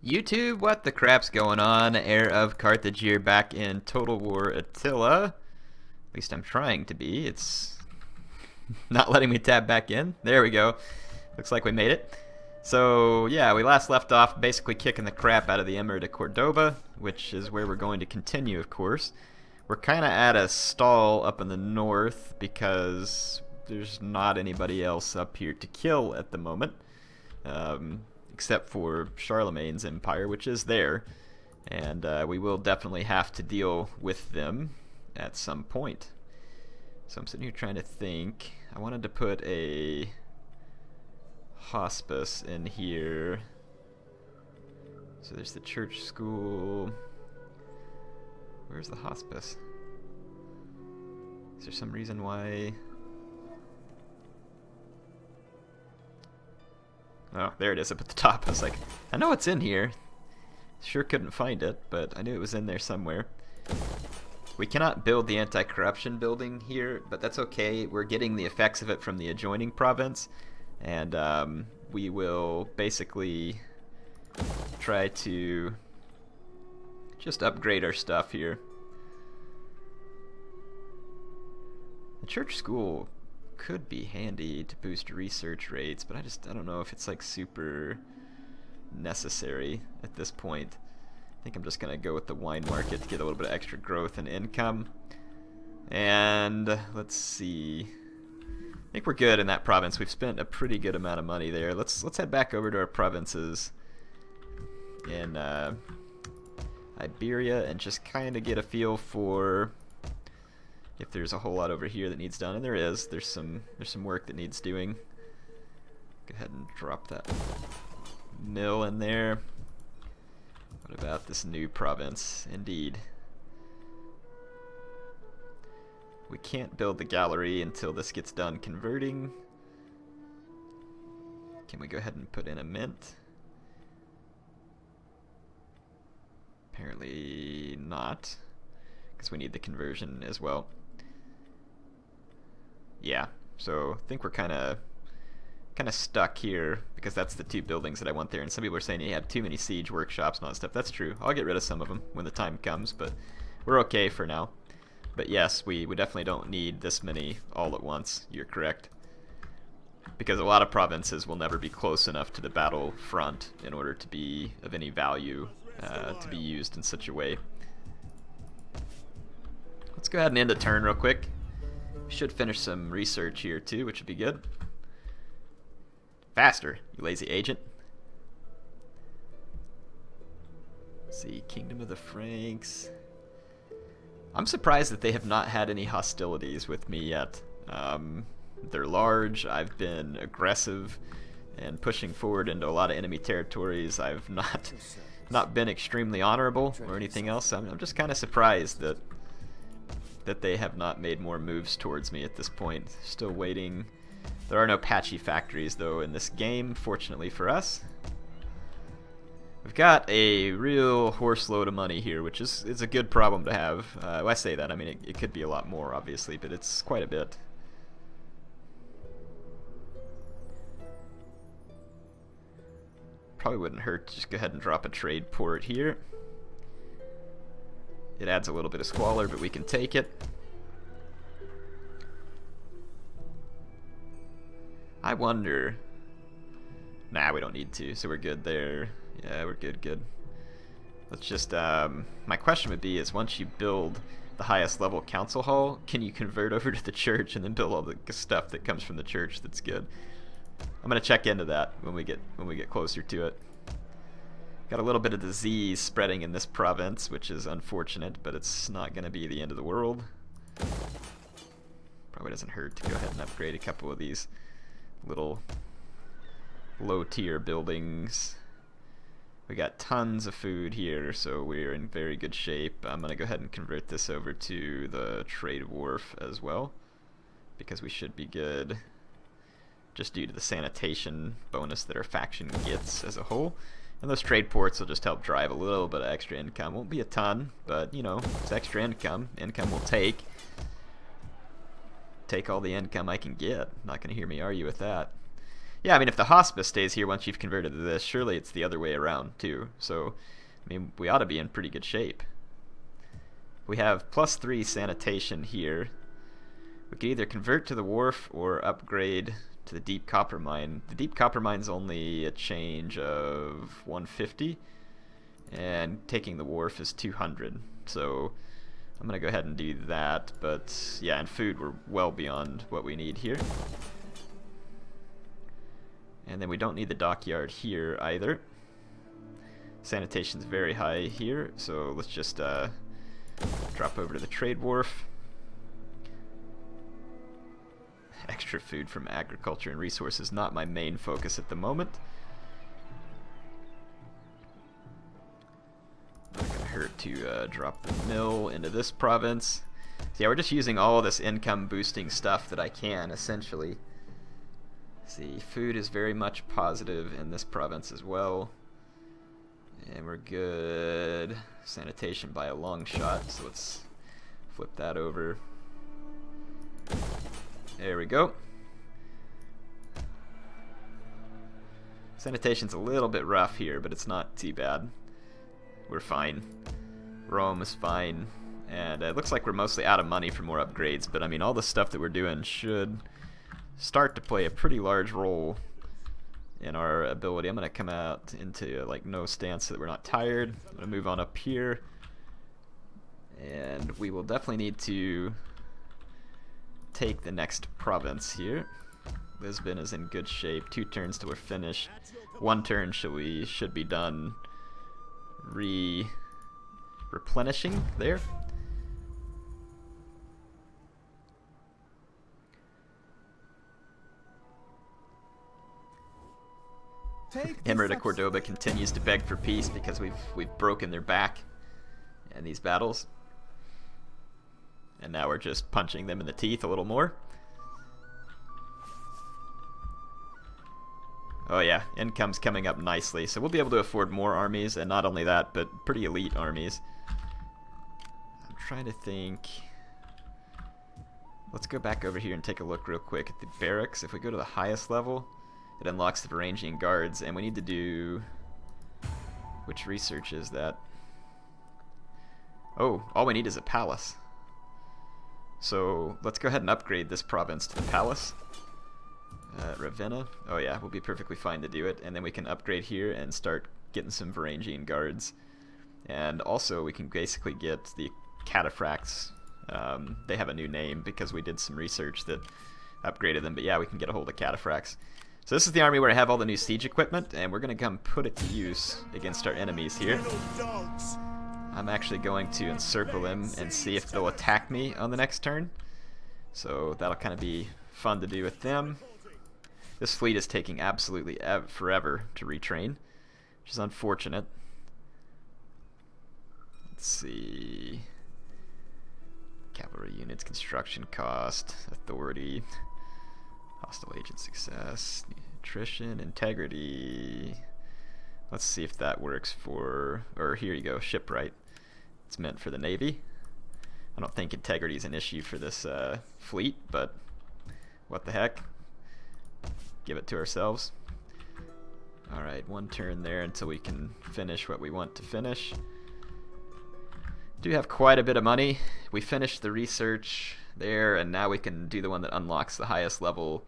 YouTube, what the crap's going on? Heir of Carthage here, back in Total War Attila. At least I'm trying to be. It's not letting me tab back in. There we go. Looks like we made it. So yeah, we last left off basically kicking the crap out of the Emir de Cordoba, which is where we're going to continue, of course. We're kind of at a stall up in the north because there's not anybody else up here to kill at the moment. Except for Charlemagne's empire, which is there, and we will definitely have to deal with them at some point. So I'm sitting here trying to think. I wanted to put a hospice in here. So there's the church school. Where's the hospice? Is there some reason why? Oh, there it is up at the top. I was like, I know it's in here. Sure couldn't find it, but I knew it was in there somewhere. We cannot build the anti-corruption building here, but that's okay. We're getting the effects of it from the adjoining province, and we will basically try to just upgrade our stuff here. The church school could be handy to boost research rates, but I don't know if it's like super necessary at this point. I think I'm just gonna go with the wine market to get a little bit of extra growth and income. And let's see. I think we're good in that province. We've spent a pretty good amount of money there. Let's head back over to our provinces in Iberia and just kind of get a feel for if there's a whole lot over here that needs done, and there is. There's some work that needs doing. Go ahead and drop that mill in there. What about this new province? Indeed. We can't build the gallery until this gets done converting. Can we go ahead and put in a mint? Apparently not, because we need the conversion as well. Yeah, so I think we're kind of stuck here because that's the two buildings that I want there. And some people are saying you have too many siege workshops and all that stuff. That's true. I'll get rid of some of them when the time comes, but we're okay for now. But yes, we definitely don't need this many all at once. You're correct. Because a lot of provinces will never be close enough to the battle front in order to be of any value to be used in such a way. Let's go ahead and end the turn real quick. We should finish some research here too, which would be good. Faster, you lazy agent. Let's see, Kingdom of the Franks. I'm surprised that they have not had any hostilities with me yet. They're large. I've been aggressive and pushing forward into a lot of enemy territories. I've not been extremely honorable or anything else. I'm just kind of surprised that they have not made more moves towards me at this point. Still waiting. There are no patchy factories though in this game, fortunately for us. We've got a real horse load of money here, which is a good problem to have. When I say that, I mean it could be a lot more obviously, but it's quite a bit. Probably wouldn't hurt to just go ahead and drop a trade port here. It adds a little bit of squalor, but we can take it. I wonder... Nah, we don't need to, so we're good there. Yeah, we're good. Let's just... my question would be is once you build the highest level council hall, can you convert over to the church and then build all the stuff that comes from the church that's good? I'm gonna check into that when we get closer to it. Got a little bit of disease spreading in this province, which is unfortunate, but it's not gonna be the end of the world. Probably doesn't hurt to go ahead and upgrade a couple of these little low tier buildings. We got tons of food here, so we're in very good shape. I'm gonna go ahead and convert this over to the trade wharf as well, because we should be good just due to the sanitation bonus that our faction gets as a whole. And those trade ports will just help drive a little bit of extra income. Won't be a ton, but you know, it's extra income. Income will take all the income I can get. Not gonna hear me argue with that. Yeah, I mean, if the hospice stays here once you've converted to this, surely it's the other way around, too. So, I mean, we ought to be in pretty good shape. We have +3 sanitation here. We could either convert to the wharf or upgrade to the deep copper mine. The deep copper mine's only a change of 150, and taking the wharf is 200. So I'm going to go ahead and do that. But yeah, in food we're well beyond what we need here. And then we don't need the dockyard here either. Sanitation's very high here, so let's just drop over to the trade wharf. Extra food from agriculture and resources, not my main focus at the moment. Not gonna hurt to drop the mill into this province. So yeah, we're just using all this income boosting stuff that I can, essentially. See, food is very much positive in this province as well. And we're good. Sanitation by a long shot, so let's flip that over. There we go. Sanitation's a little bit rough here, but it's not too bad. We're fine. Rome is fine. And it looks like we're mostly out of money for more upgrades, but I mean, all the stuff that we're doing should start to play a pretty large role in our ability. I'm going to come out into like no stance so that we're not tired. I'm going to move on up here. And we will definitely need to take the next province here. Lisbon is in good shape. 2 turns till we're finished. 1 turn should be done replenishing there. Emirate of Cordoba continues to beg for peace because we've broken their back in these battles. And now we're just punching them in the teeth a little more. Oh yeah, income's coming up nicely, so we'll be able to afford more armies, and not only that, but pretty elite armies. I'm trying to think. Let's go back over here and take a look real quick at the barracks. If we go to the highest level, it unlocks the Varangian guards, and we need to do... Which research is that? Oh, all we need is a palace. So let's go ahead and upgrade this province to the palace. Ravenna. Oh yeah, we'll be perfectly fine to do it. And then we can upgrade here and start getting some Varangian guards. And also we can basically get the cataphracts. They have a new name because we did some research that upgraded them. But yeah, we can get a hold of cataphracts. So this is the army where I have all the new siege equipment, and we're going to come put it to use against our enemies here. I'm actually going to encircle them and see if they'll attack me on the next turn. So that'll kind of be fun to do with them. This fleet is taking absolutely forever to retrain, which is unfortunate. Let's see. Cavalry units, construction cost, authority, hostile agent success, attrition, integrity. Let's see if that works for, or here you go, shipwright. It's meant for the Navy. I don't think integrity is an issue for this fleet, but what the heck. Give it to ourselves. Alright, 1 turn there until we can finish what we want to finish. Do have quite a bit of money. We finished the research there, and now we can do the one that unlocks the highest level.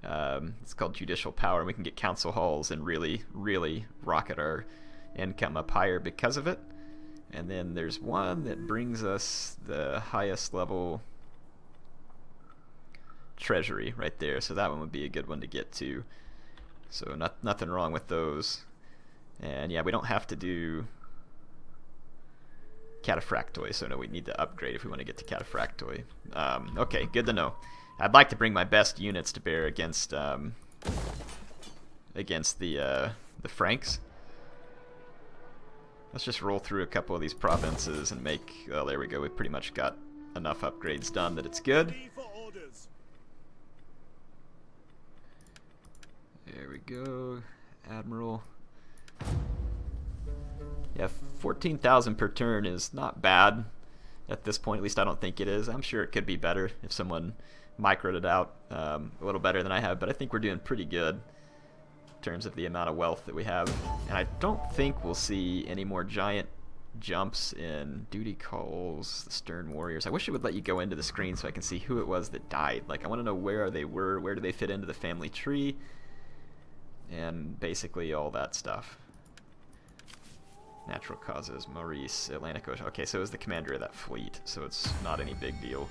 It's called Judicial Power, and we can get council halls and really, really rocket our income up higher because of it. And then there's one that brings us the highest level treasury right there, so that one would be a good one to get to. So nothing wrong with those. And yeah, we don't have to do cataphractoi, so no, we need to upgrade if we want to get to cataphractoi. Okay, good to know. I'd like to bring my best units to bear against the Franks. Let's just roll through a couple of these provinces and make... Well, there we go. We pretty much got enough upgrades done that it's good. There we go. Admiral. Yeah, 14,000 per turn is not bad at this point. At least I don't think it is. I'm sure it could be better if someone microed it out a little better than I have, but I think we're doing pretty good. in terms of the amount of wealth that we have. And I don't think we'll see any more giant jumps in duty calls, the stern warriors. I wish it would let you go into the screen so I can see who it was that died. Like, I want to know where they were, where do they fit into the family tree, and basically all that stuff. Natural causes, Maurice, Atlantic Ocean. Okay, so it was the commander of that fleet, so it's not any big deal.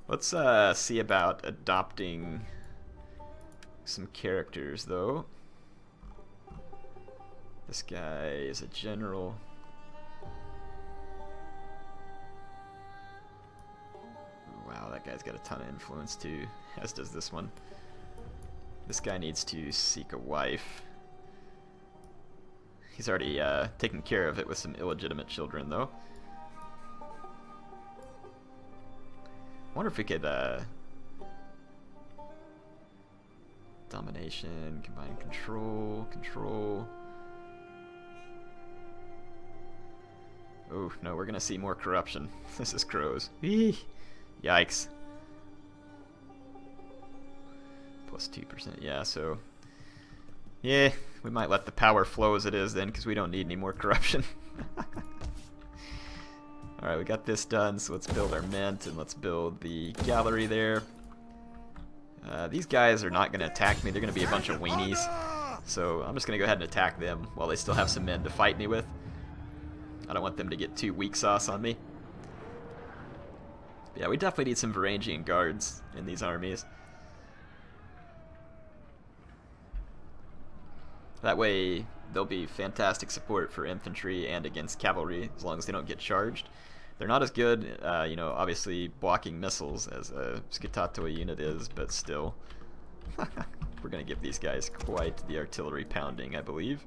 Let's see about adopting some characters, though. This guy is a general. Wow, that guy's got a ton of influence too, as does this one. This guy needs to seek a wife. He's already taken care of it with some illegitimate children, though. I wonder if we could domination, combine control. Oh, no, we're gonna see more corruption. This is crows. Eee. Yikes. Plus 2%, yeah, so... yeah, we might let the power flow as it is then, because we don't need any more corruption. Alright, we got this done, so let's build our mint, and let's build the gallery there. These guys are not going to attack me, they're going to be a bunch of weenies. So I'm just going to go ahead and attack them while they still have some men to fight me with. I don't want them to get too weak sauce on me. Yeah, we definitely need some Varangian guards in these armies. That way, they'll be fantastic support for infantry and against cavalry, as long as they don't get charged. They're not as good, you know, obviously blocking missiles as a Scutato unit is, but still. We're going to give these guys quite the artillery pounding, I believe.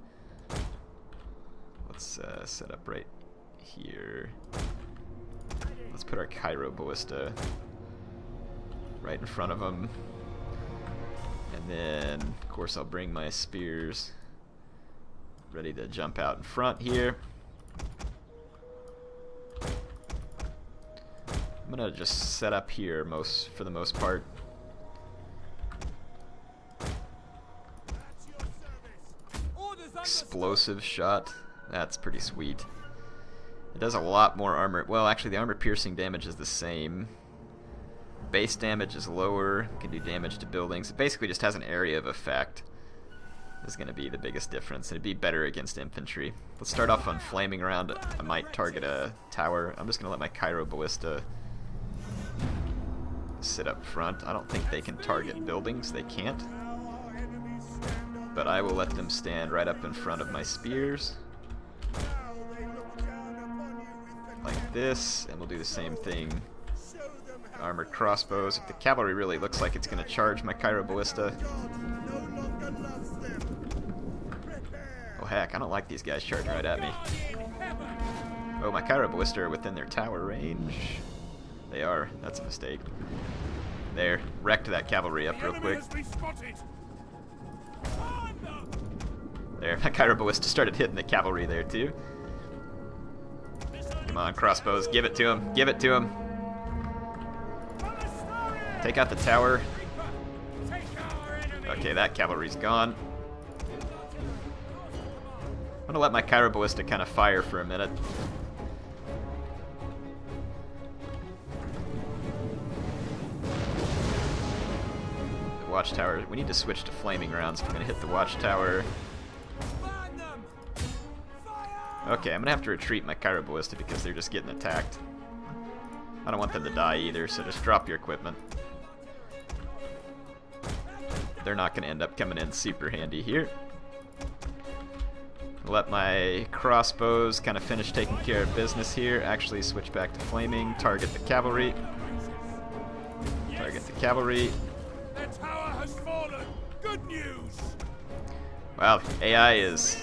Let's set up right here. Let's put our Cairo ballista right in front of them. And then, of course, I'll bring my spears ready to jump out in front here. I'm gonna just set up here for the most part. Explosive shot. That's pretty sweet. It does a lot more armor. Well, actually, the armor piercing damage is the same. Base damage is lower. Can do damage to buildings. It basically just has an area of effect. Is going to be the biggest difference. It'd be better against infantry. Let's start off on flaming round. I might target a tower. I'm just going to let my Cairo ballista sit up front. I don't think they can target buildings. They can't. But I will let them stand right up in front of my spears. Like this. And we'll do the same thing. Armored crossbows. If the cavalry really looks like it's going to charge my Cairo ballista. Oh heck, I don't like these guys charging right at me. Oh, my Cairo ballista are within their tower range. They are. That's a mistake. There. Wrecked that cavalry up real quick. There. My Cairo ballista started hitting the cavalry there too. Come on, crossbows. Give it to him. Give it to him. Take out the tower. Okay, that cavalry's gone. I'm gonna let my Cairo ballista kind of fire for a minute. The watchtower. We need to switch to flaming rounds if we're gonna hit the watchtower. Okay, I'm gonna have to retreat my Cairo ballista because they're just getting attacked. I don't want them to die either, so just drop your equipment. They're not going to end up coming in super handy here. Let my crossbows kind of finish taking care of business here. Actually switch back to flaming. Target the cavalry. Target the cavalry. The tower has fallen. Good news. Wow, AI is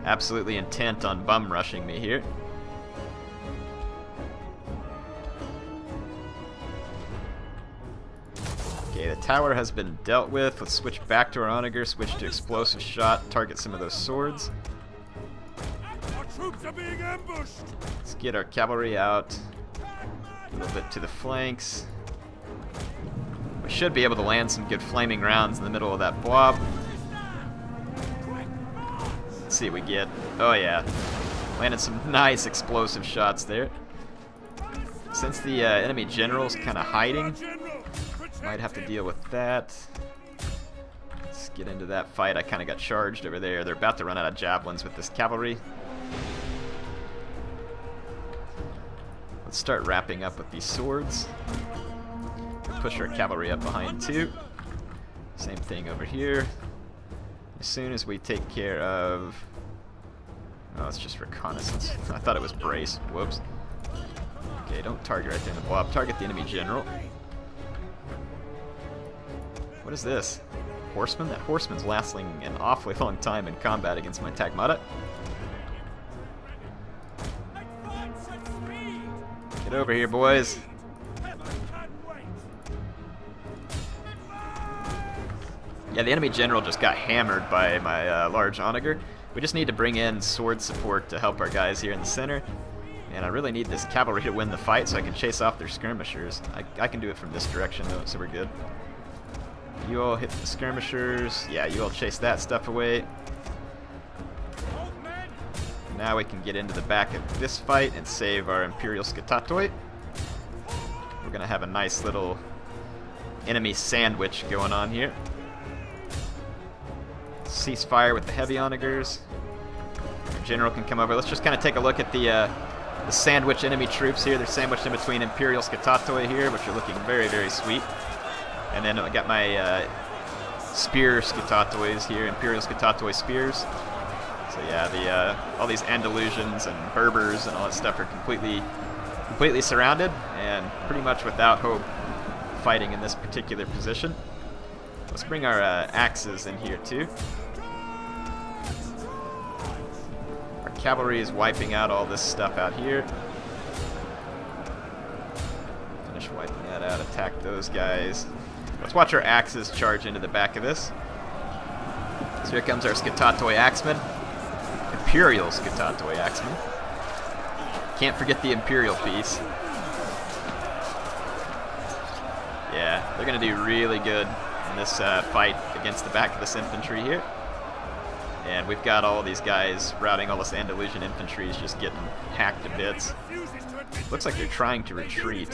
absolutely intent on bum rushing me here. Okay, the tower has been dealt with. Let's switch back to our onager, switch to explosive shot, target some of those swords. Our troops are being ambushed. Let's get our cavalry out. A little bit to the flanks. We should be able to land some good flaming rounds in the middle of that blob. Let's see what we get. Oh yeah, landed some nice explosive shots there. Since the enemy general's kind of hiding, might have to deal with that. Let's get into that fight. I kind of got charged over there. They're about to run out of javelins with this cavalry. Let's start wrapping up with these swords. Push our cavalry up behind too. Same thing over here. As soon as we take care of... Oh, it's just reconnaissance. I thought it was brace. Whoops. Okay, don't target right there in the blob. Target the enemy general. What is this? Horseman? That horseman's lasting an awfully long time in combat against my Tagmata. Get over here, boys. Yeah, the enemy general just got hammered by my large onager. We just need to bring in sword support to help our guys here in the center. And I really need this cavalry to win the fight so I can chase off their skirmishers. I can do it from this direction though, so we're good. You all hit the skirmishers. Yeah, you all chase that stuff away. Now we can get into the back of this fight and save our Imperial Skatatoi. We're going to have a nice little enemy sandwich going on here. Ceasefire with the heavy onagers. Our general can come over. Let's just kind of take a look at the sandwich enemy troops here. They're sandwiched in between Imperial Skatatoi here, which are looking very, very sweet. And then I got my spear Skatatois here, Imperial Skatatoi spears. So yeah, all these Andalusians and Berbers and all that stuff are completely surrounded and pretty much without hope fighting in this particular position. Let's bring our axes in here too. Our cavalry is wiping out all this stuff out here. Finish wiping that out, attack those guys. Let's watch our axes charge into the back of this. So here comes our Skatatoi axemen. Imperial Skatatoi axemen. Can't forget the Imperial piece. Yeah, they're going to do really good in this fight against the back of this infantry here. And we've got all these guys routing all this Andalusian infantry is just getting hacked to bits. Looks like they're trying to retreat.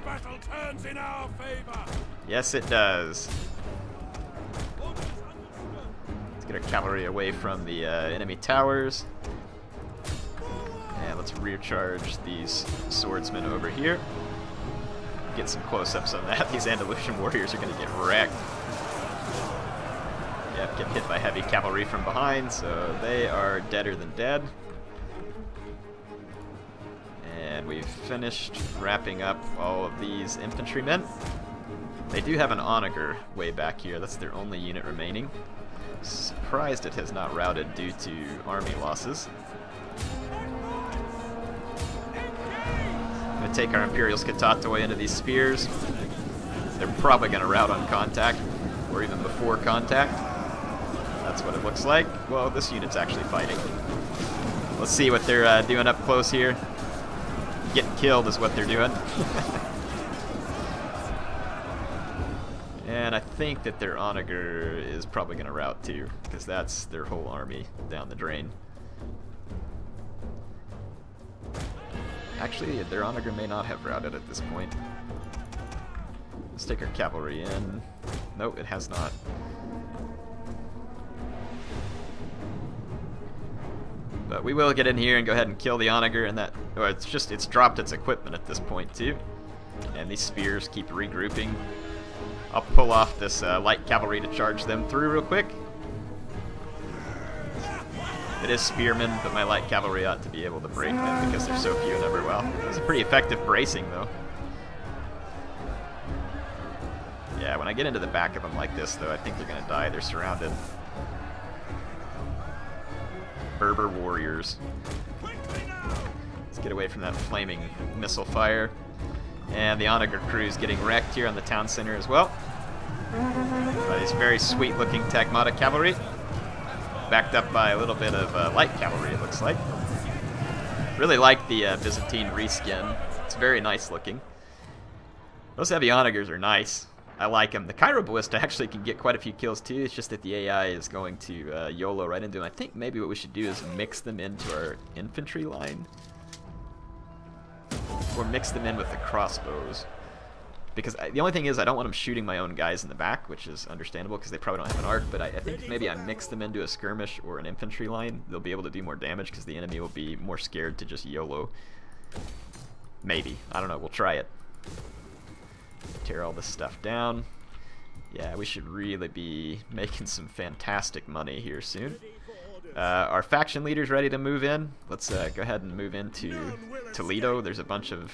Battle turns in our favor. Yes, it does. Let's get our cavalry away from the enemy towers. And let's recharge these swordsmen over here. Get some close-ups on that. These Andalusian warriors are going to get wrecked. Yep, get hit by heavy cavalry from behind, so they are deader than dead. And we've finished wrapping up all of these infantrymen. They do have an onager way back here. That's their only unit remaining. Surprised it has not routed due to army losses. I'm going to take our Imperial Skatatoi into these spears. They're probably going to rout on contact, or even before contact. That's what it looks like. Well, this unit's actually fighting. Let's see what they're doing up close here. Getting killed is what they're doing. And I think that their onager is probably going to rout too, because that's their whole army down the drain. Actually, their onager may not have routed at this point. Let's take our cavalry in. Nope, it has not. But we will get in here and go ahead and kill the onager, and that, or it's dropped its equipment at this point too. And these spears keep regrouping. I'll pull off this light cavalry to charge them through real quick. It is spearmen, but my light cavalry ought to be able to break them because they're so few in number. Well, it was a pretty effective bracing though. Yeah, when I get into the back of them like this though, I think they're gonna die. They're surrounded. Berber warriors. Let's get away from that flaming missile fire. And the onager crew is getting wrecked here on the town center as well. By these very sweet looking Tagmata cavalry. Backed up by a little bit of light cavalry, it looks like. Really like the Byzantine reskin. It's very nice looking. Those heavy onagers are nice. I like them. The Cairo Ballista actually can get quite a few kills too. It's just that the AI is going to YOLO right into them. I think maybe what we should do is mix them into our infantry line. Or mix them in with the crossbows. Because the only thing is I don't want them shooting my own guys in the back, which is understandable because they probably don't have an arc, but I think maybe I mix them into a skirmish or an infantry line. They'll be able to do more damage because the enemy will be more scared to just YOLO. Maybe. I don't know. We'll try it. Tear all this stuff down. Yeah, we should really be making some fantastic money here soon. Our faction leader's ready to move in. Let's go ahead and move into Toledo. There's a bunch of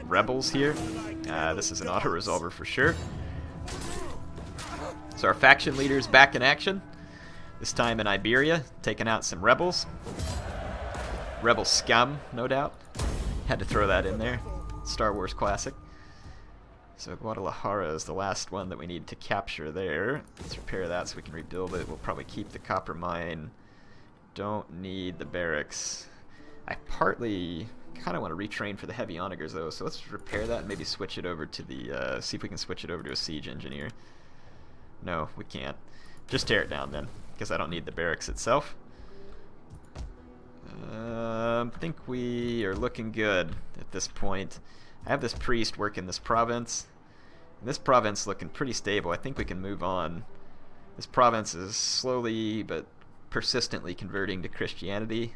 rebels here. This is an auto-resolver for sure. So our faction leader's back in action. This time in Iberia, taking out some rebels. Rebel scum, no doubt. Had to throw that in there. Star Wars classic. So Guadalajara is the last one that we need to capture there. Let's repair that so we can rebuild it. We'll probably keep the copper mine. Don't need the barracks. I partly kind of want to retrain for the heavy onagers though, so let's repair that and maybe switch it over to the, see if we can switch it over to a siege engineer. No, we can't. Just tear it down then, because I don't need the barracks itself. I think we are looking good at this point. I have this priest working this province. And this province looking pretty stable. I think we can move on. This province is slowly but persistently converting to Christianity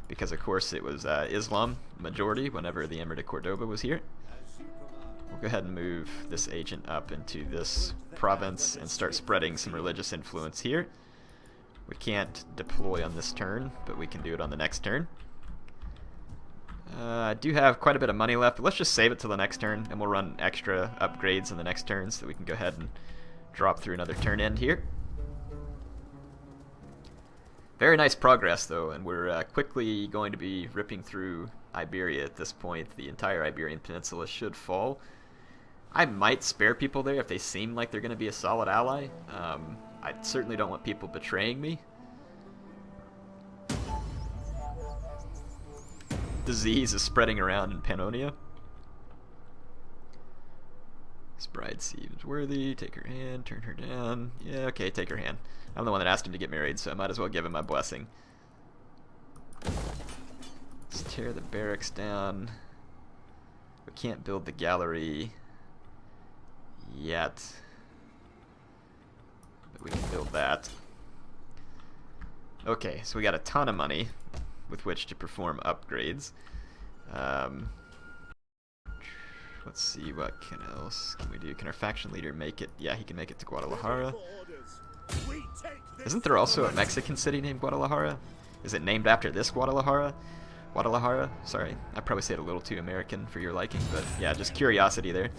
because of course it was Islam majority whenever the Emirate of Cordoba was here. We'll go ahead and move this agent up into this province and start spreading some religious influence here. We can't deploy on this turn, but we can do it on the next turn. I do have quite a bit of money left, but let's just save it till the next turn, and we'll run extra upgrades on the next turn so that we can go ahead and drop through another turn end here. Very nice progress, though, and we're quickly going to be ripping through Iberia at this point. The entire Iberian Peninsula should fall. I might spare people there if they seem like they're going to be a solid ally. I certainly don't want people betraying me. Disease is spreading around in Pannonia. This bride seems worthy. Take her hand, turn her down. Yeah, okay, take her hand. I'm the one that asked him to get married, so I might as well give him my blessing. Let's tear the barracks down. We can't build the gallery yet, but we can build that. Okay, so we got a ton of money with which to perform upgrades. Let's see, what else can we do? Can our faction leader make it? Yeah, he can make it to Guadalajara. Isn't there also a Mexican city named Guadalajara? Is it named after this Guadalajara? Guadalajara? Sorry, I probably say it a little too American for your liking, but yeah, just curiosity there.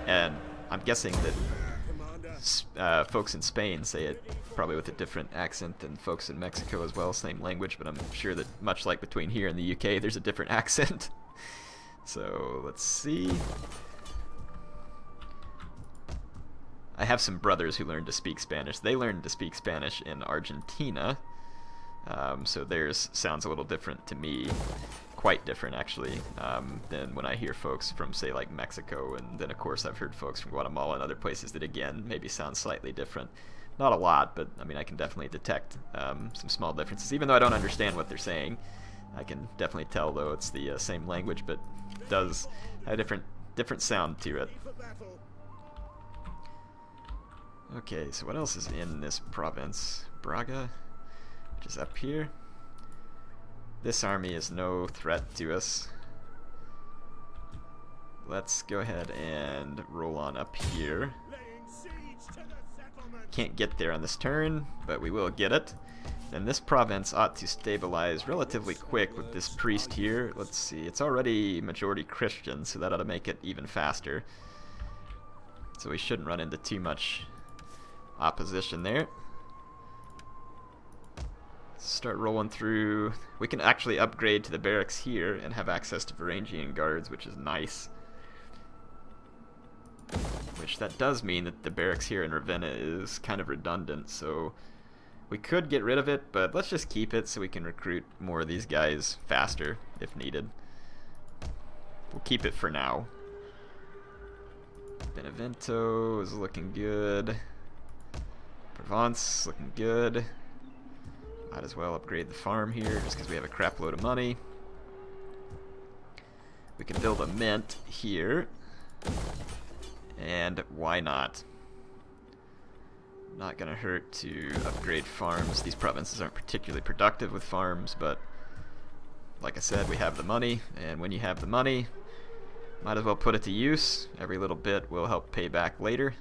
And I'm guessing that folks in Spain say it probably with a different accent than folks in Mexico as well, same language, but I'm sure that much like between here and the UK, there's a different accent. So let's see. I have some brothers who learned to speak Spanish. They learned to speak Spanish in Argentina, so theirs sounds a little different to me. Quite different actually than when I hear folks from say like Mexico, and then of course I've heard folks from Guatemala and other places that again maybe sound slightly different. Not a lot, but I mean I can definitely detect some small differences. Even though I don't understand what they're saying, I can definitely tell though it's the same language, but it does have a different sound to it. Okay, so what else is in this province? Braga, which is up here. This army is no threat to us. Let's go ahead and roll on up here. Can't get there on this turn, but we will get it. And this province ought to stabilize relatively quick with this priest here. Let's see, it's already majority Christian, so that ought to make it even faster. So we shouldn't run into too much opposition there. Start rolling through. We can actually upgrade to the barracks here and have access to Varangian guards, which is nice. Which that does mean that the barracks here in Ravenna is kind of redundant, so we could get rid of it, but let's just keep it so we can recruit more of these guys faster if needed. We'll keep it for now. Benevento is looking good. Provence looking good. Might as well upgrade the farm here just because we have a crap load of money. We can build a mint here. And why not? Not gonna hurt to upgrade farms. These provinces aren't particularly productive with farms, but like I said, we have the money, and when you have the money, might as well put it to use. Every little bit will help pay back later.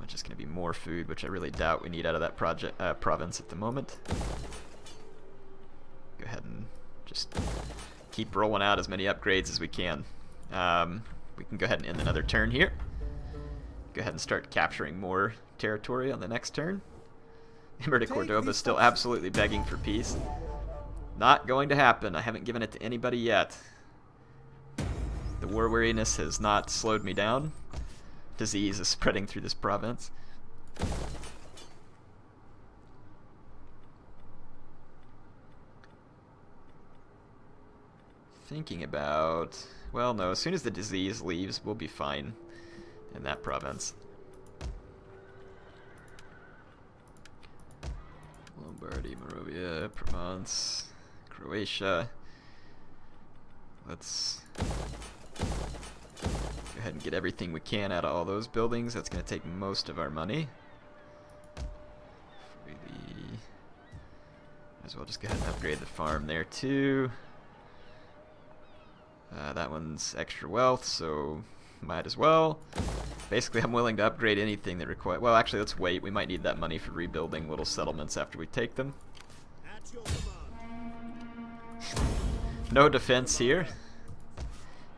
It's just going to be more food, which I really doubt we need out of that province at the moment. Go ahead and just keep rolling out as many upgrades as we can. We can go ahead and end another turn here. Go ahead and start capturing more territory on the next turn. Emir de Cordoba is still absolutely begging for peace. Not going to happen. I haven't given it to anybody yet. The war weariness has not slowed me down. Disease is spreading through this province. Thinking about... Well, no, as soon as the disease leaves, we'll be fine in that province. Lombardy, Moravia, Provence, Croatia. Let's go ahead and get everything we can out of all those buildings. That's going to take most of our money. Might as well just go ahead and upgrade the farm there too. That one's extra wealth, so might as well. Basically, I'm willing to upgrade anything that requires... Well, actually, let's wait. We might need that money for rebuilding little settlements after we take them. No defense here.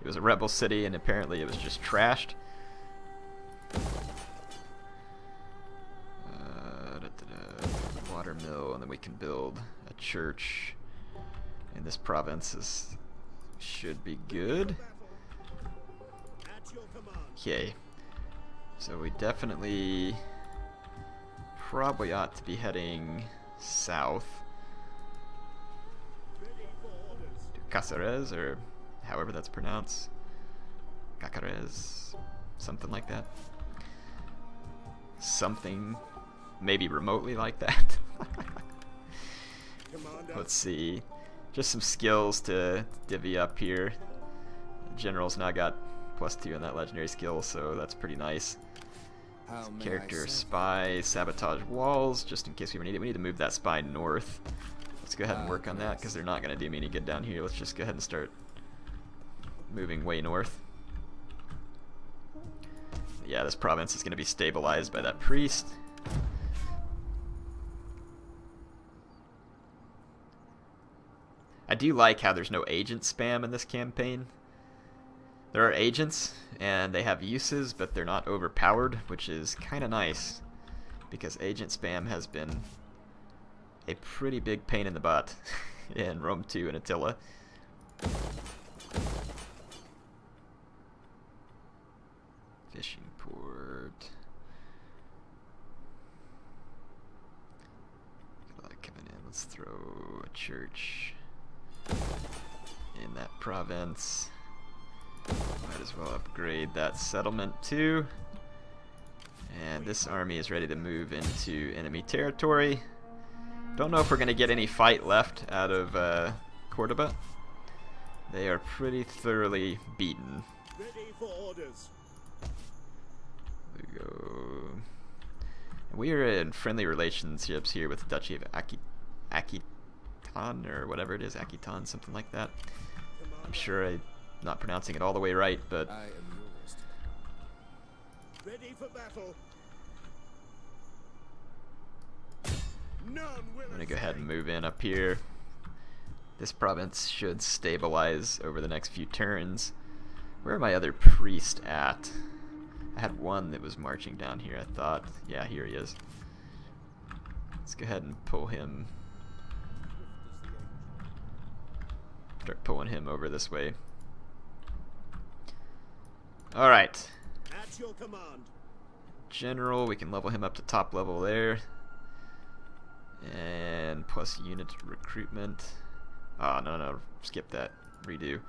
It was a rebel city, and apparently it was just trashed. Water mill, and then we can build a church in this province. Should be good. Okay. So we definitely probably ought to be heading south. To Cáceres, or however that's pronounced. Cáceres, something like that. Something maybe remotely like that. Let's see. Just some skills to divvy up here. General's now got +2 on that legendary skill, so that's pretty nice. Character spy, sabotage walls, just in case we ever need it. We need to move that spy north. Let's go ahead and work on that, because they're not going to do me any good down here. Let's just go ahead and start moving way north. Yeah, this province is going to be stabilized by that priest. I do like how there's no agent spam in this campaign. There are agents, and they have uses, but they're not overpowered, which is kind of nice, because agent spam has been a pretty big pain in the butt in Rome 2 and Attila. Fishing port. Got a lot coming in. Let's throw a church in that province. Might as well upgrade that settlement too. And this army is ready to move into enemy territory. Don't know if we're going to get any fight left out of Cordoba. They are pretty thoroughly beaten. Ready for orders. We go. We are in friendly relationships here with the Duchy of Aquitaine, or whatever it is, Aquitaine, something like that. I'm sure I'm not pronouncing it all the way right, but I am yours. Ready for battle. None will I'm going to go ahead and move in up here. This province should stabilize over the next few turns. Where are my other priests at? I had one that was marching down here, I thought. Yeah, here he is. Let's go ahead and pull him. Start pulling him over this way. Alright. At your command. General, we can level him up to top level there. And plus unit recruitment. Oh, no, skip that. Redo.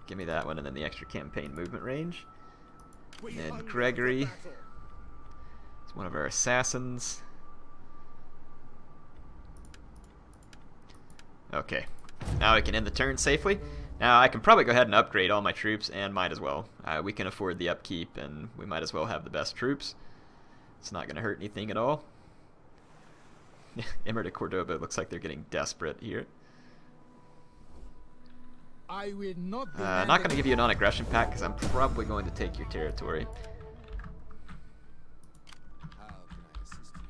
Give me that one, and then the extra campaign movement range. And Gregory is one of our assassins. Okay, now we can end the turn safely. Now I can probably go ahead and upgrade all my troops, and might as well. We can afford the upkeep, and we might as well have the best troops. It's not going to hurt anything at all. Emir de Cordoba looks like they're getting desperate here. I will not be not going to give you a non-aggression pact because I'm probably going to take your territory. How can I assist you?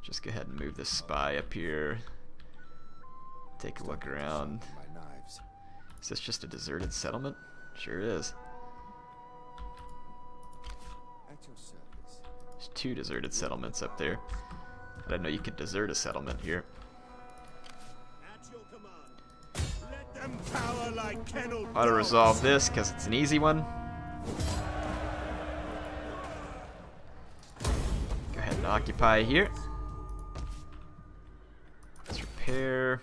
Just go ahead and move this spy up here. Take a look around. My knives. Is this just a deserted settlement? Sure is. At your service. There's 2 deserted settlements up there. I didn't know you could desert a settlement here. At your command. Let them cower like kennel Auto dogs. resolve this because it's an easy one. Go ahead and occupy here. Let's repair.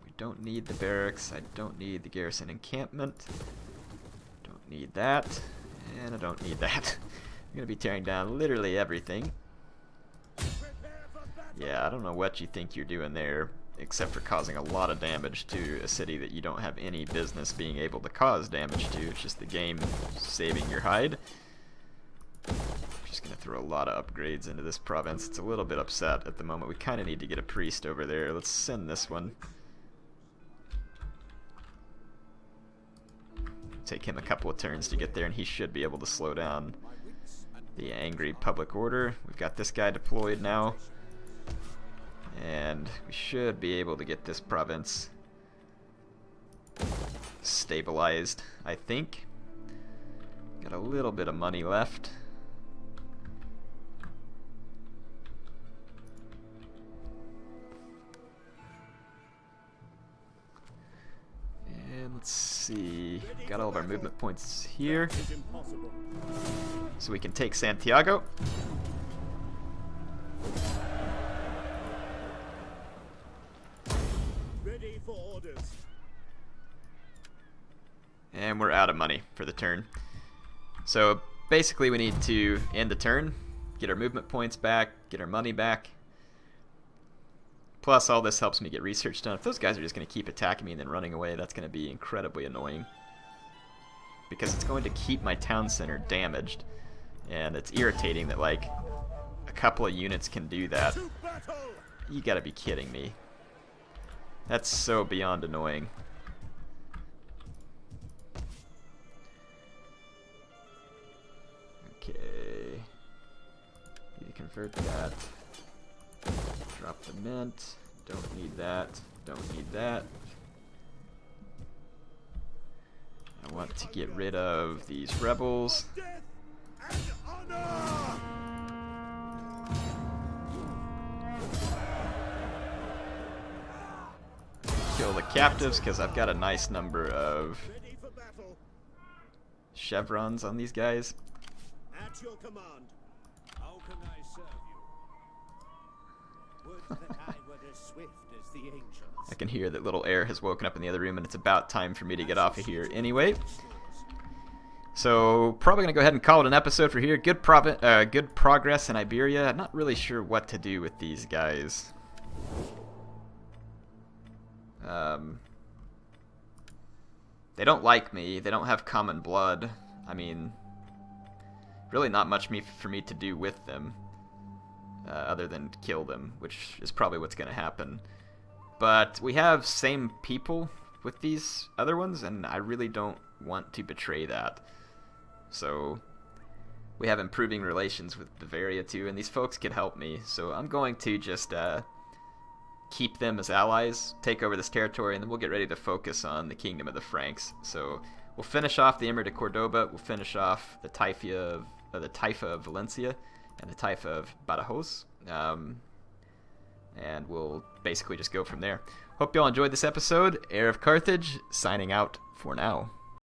We don't need the barracks. I don't need the garrison encampment. Don't need that. And I don't need that. I'm going to be tearing down literally everything. Yeah, I don't know what you think you're doing there, except for causing a lot of damage to a city that you don't have any business being able to cause damage to. It's just the game saving your hide. Just gonna throw a lot of upgrades into this province. It's a little bit upset at the moment. We kind of need to get a priest over there. Let's send this one. Take him a couple of turns to get there, and he should be able to slow down the angry public order. We've got this guy deployed now. And we should be able to get this province stabilized, I think. Got a little bit of money left. And let's see. Got all of our movement points here. Is impossible. So we can take Santiago. Ready for orders. And we're out of money for the turn. So basically we need to end the turn, get our movement points back, get our money back. Plus all this helps me get research done. If those guys are just going to keep attacking me and then running away, that's going to be incredibly annoying. Because it's going to keep my town center damaged. And it's irritating that like a couple of units can do that. To battle. You gotta be kidding me. That's so beyond annoying. Okay. You convert that. Drop the mint. Don't need that. Don't need that. I want to get rid of these rebels. Death and honor. Kill the captives because I've got a nice number of Ready for battle. chevrons on these guys. At your command. How can I serve you? Would that I were as swift as the angels. I can hear that little air has woken up in the other room, and it's about time for me to get off of here anyway. So probably gonna go ahead and call it an episode for here. Good progress in Iberia. Not really sure what to do with these guys. They don't like me. They don't have common blood. I mean, really not much for me to do with them, other than kill them, which is probably what's going to happen. But we have same people with these other ones, and I really don't want to betray that. So we have improving relations with Bavaria too, and these folks could help me. So I'm going to just keep them as allies, take over this territory, and then we'll get ready to focus on the Kingdom of the Franks. So we'll finish off the Emir de Cordoba, we'll finish off the Taifa of Valencia, and the Taifa of Badajoz, and we'll basically just go from there. Hope you all enjoyed this episode. HeirofCarthage, signing out for now.